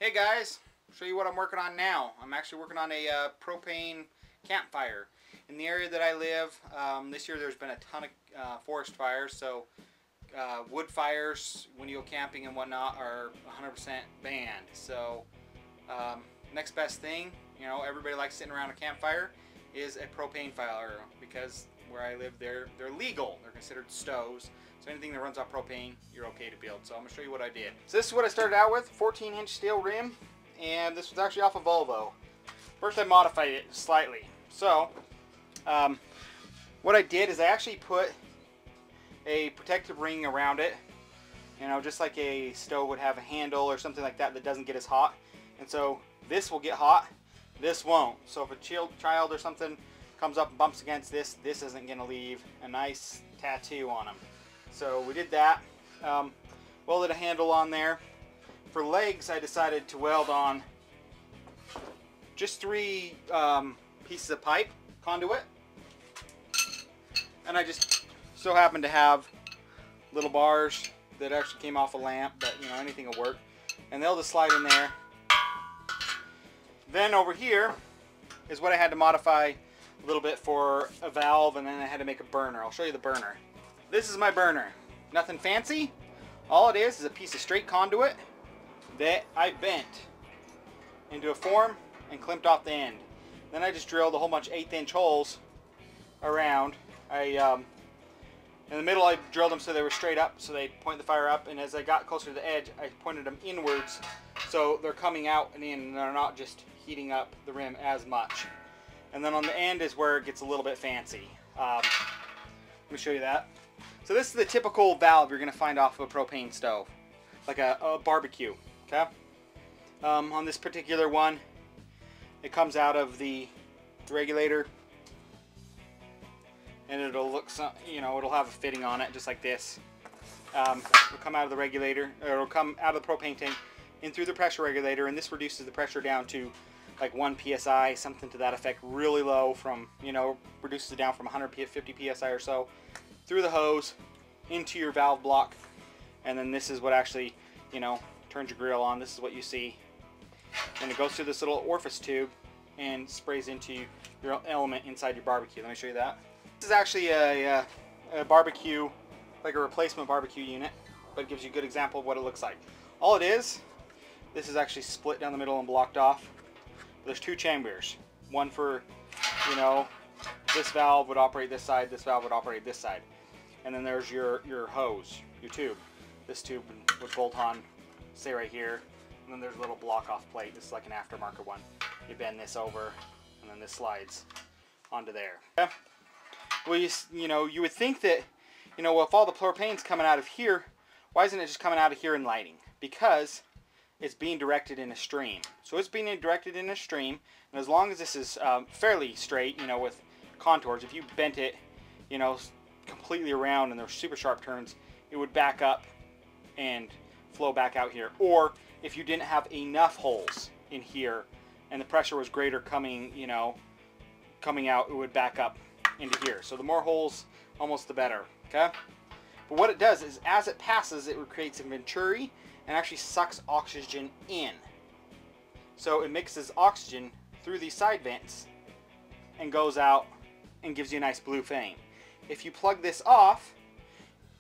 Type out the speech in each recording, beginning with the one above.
Hey guys, I'll show you what I'm working on now. I'm actually working on a propane campfire. In the area that I live, this year there's been a ton of forest fires, so wood fires when you go camping and whatnot are 100% banned. So next best thing, you know, everybody likes sitting around a campfire, is a propane fire, because where I live they're legal. They're considered stoves. So anything that runs off propane, you're okay to build. So I'm going to show you what I did. So this is what I started out with, 14-inch steel rim, and this was actually off a Volvo. First I modified it slightly. So what I did is I actually put a protective ring around it, you know, just like a stove would have a handle or something like that that doesn't get as hot. And so this will get hot, this won't. So if a child or something comes up and bumps against this, this isn't going to leave a nice tattoo on them. So we did that, welded a handle on there. For legs, I decided to weld on just 3 pieces of pipe, conduit, and I just so happened to have little bars that actually came off a lamp, but you know, anything will work, and they'll just slide in there. Then over here is what I had to modify a little bit for a valve, and then I had to make a burner. I'll show you the burner. This is my burner. Nothing fancy. All it is a piece of straight conduit that I bent into a form and clamped off the end. Then I just drilled a whole bunch of 1/8-inch holes around. In the middle I drilled them so they were straight up, so they point the fire up, and as I got closer to the edge I pointed them inwards so they're coming out and in, and they're not just heating up the rim as much. And then on the end is where it gets a little bit fancy. Let me show you that. So this is the typical valve you're going to find off of a propane stove, like a barbecue. Okay. On this particular one, it comes out of the regulator, and it'll look, you know, it'll have a fitting on it just like this. It'll come out of the regulator, or it'll come out of the propane tank in through the pressure regulator, and this reduces the pressure down to like 1 psi, something to that effect, really low, from, you know, reduces it down from 150 psi or so, through the hose into your valve block. And then this is what actually, you know, turns your grill on. This is what you see, and it goes through this little orifice tube and sprays into your element inside your barbecue. Let me show you that. This is actually a barbecue, like a replacement barbecue unit, but it gives you a good example of what it looks like. All it is, this is actually split down the middle and blocked off. There's 2 chambers, one for, you know, this valve would operate this side, this valve would operate this side. And then there's your hose, your tube. This tube would bolt on, say right here, and then there's a little block off plate. This is like an aftermarket one. You bend this over, and then this slides onto there. Okay? Well, you know, you would think that, you know, well, if all the propane's coming out of here, why isn't it just coming out of here and lighting? Because it's being directed in a stream. So it's being directed in a stream, and as long as this is fairly straight, you know, with contours, if you bent it, you know, completely around and there's super sharp turns, it would back up and flow back out here. Or if you didn't have enough holes in here and the pressure was greater coming, you know, coming out, it would back up into here. So the more holes, almost the better. Okay. But what it does is, as it passes, it creates a venturi and actually sucks oxygen in. So it mixes oxygen through these side vents and goes out and gives you a nice blue flame. If you plug this off,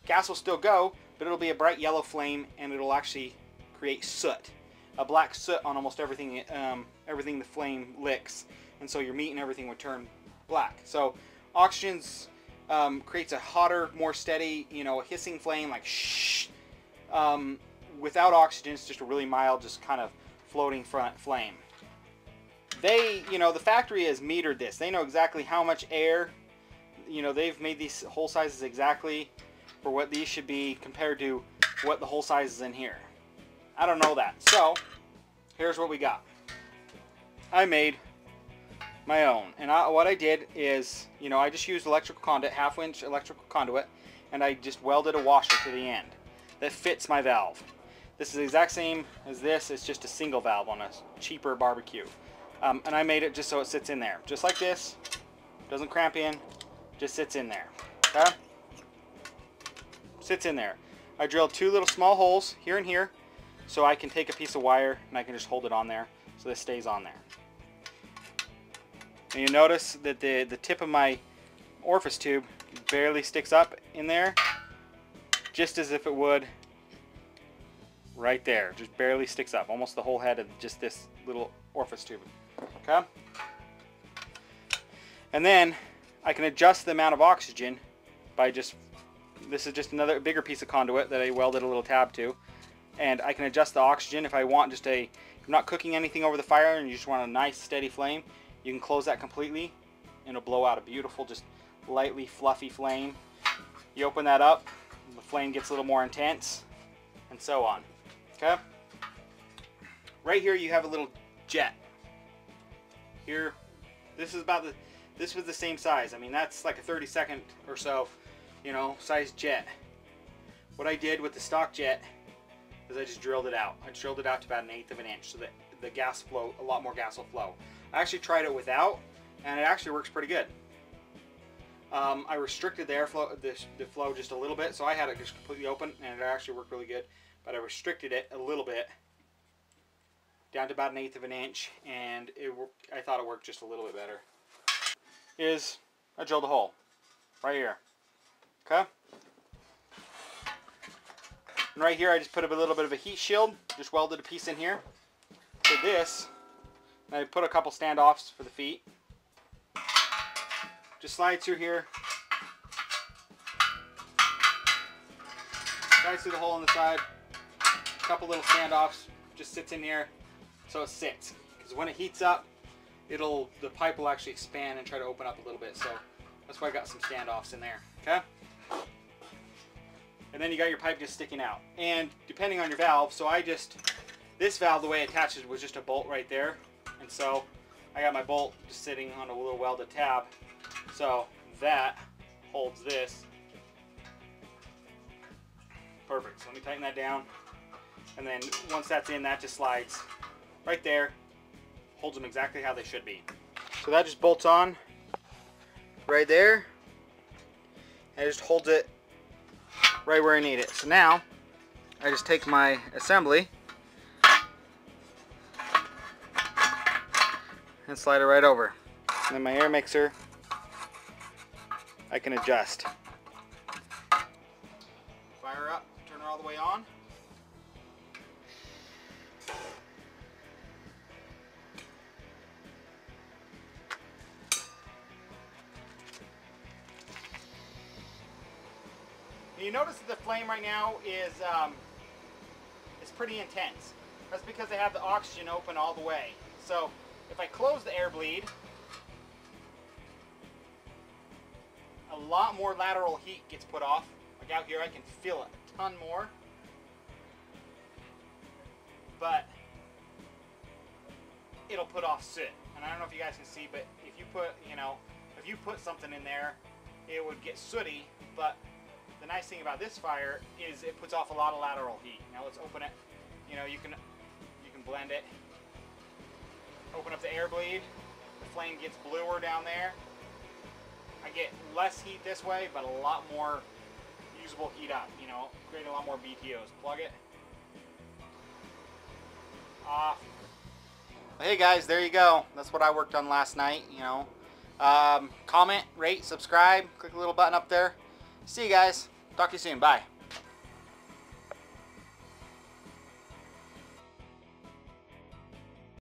gas will still go, but it'll be a bright yellow flame, and it'll actually create soot, a black soot on almost everything. Everything the flame licks, and so your meat and everything would turn black. So oxygen's creates a hotter, more steady, you know, a hissing flame, like shh. Without oxygen, it's just a really mild, just kind of floating front flame. They, you know, the factory has metered this. They know exactly how much air, you know, they've made these hole sizes exactly for what these should be compared to what the hole size is in here. I don't know that. So here's what we got. I made my own, and what I did is, you know, I just used electrical conduit, 1/2-inch electrical conduit, and I just welded a washer to the end that fits my valve. This is the exact same as this. It's just a single valve on a cheaper barbecue. And I made it just so it sits in there. Just like this. Doesn't cramp in. Just sits in there. Okay? Sits in there. I drilled 2 little small holes here and here so I can take a piece of wire and I can just hold it on there so this stays on there. And you notice that the tip of my orifice tube barely sticks up in there, just as if it would right there. Just barely sticks up, almost the whole head of just this little orifice tube. Okay? And then I can adjust the amount of oxygen by just, this is just another bigger piece of conduit that I welded a little tab to, and I can adjust the oxygen if I want just if you're not cooking anything over the fire and you just want a nice steady flame, you can close that completely and it'll blow out a beautiful, just lightly fluffy flame. You open that up, the flame gets a little more intense, and so on. Okay? Right here you have a little jet. Here, this was the same size. I mean, that's like a 32nd or so, you know, size jet. What I did with the stock jet is I just drilled it out. I drilled it out to about 1/8 of an inch so that the gas flow, a lot more gas will flow. I actually tried it without, and it actually works pretty good. I restricted the airflow, the flow just a little bit, so I had it just completely open, and it actually worked really good. But I restricted it a little bit, down to about 1/8 of an inch, and I thought it worked just a little bit better. I drilled a hole right here. Okay. And right here, I just put a little bit of a heat shield, just welded a piece in here. For this, and I put a couple standoffs for the feet. Just slides through here. Slides through the hole on the side. A couple little standoffs. Just sits in here, so it sits. Because when it heats up, the pipe will actually expand and try to open up a little bit. So that's why I got some standoffs in there. Okay. And then you got your pipe just sticking out. And depending on your valve, so this valve, the way it attaches was just a bolt right there. And so I got my bolt just sitting on a little welded tab. So that holds this. Perfect. So let me tighten that down. And then once that's in, that just slides right there. Holds them exactly how they should be. So that just bolts on right there. And it just holds it right where I need it. So now I just take my assembly and slide it right over. And then my air mixer, I can adjust. Fire up, turn her all the way on. You notice that the flame right now is pretty intense. That's because I have the oxygen open all the way. So if I close the air bleed, a lot more lateral heat gets put off. Like out here I can feel a ton more. But it'll put off soot. And I don't know if you guys can see, but if you put something in there, it would get sooty. But the nice thing about this fire is it puts off a lot of lateral heat. Now let's open it. You know, you can blend it. Open up the air bleed. The flame gets bluer down there. I get less heat this way, but a lot more usable heat up. You know, create a lot more BTOs. Plug it. Off. Hey guys, there you go. That's what I worked on last night. You know, comment, rate, subscribe. Click the little button up there. See you guys. Talk to you soon. Bye.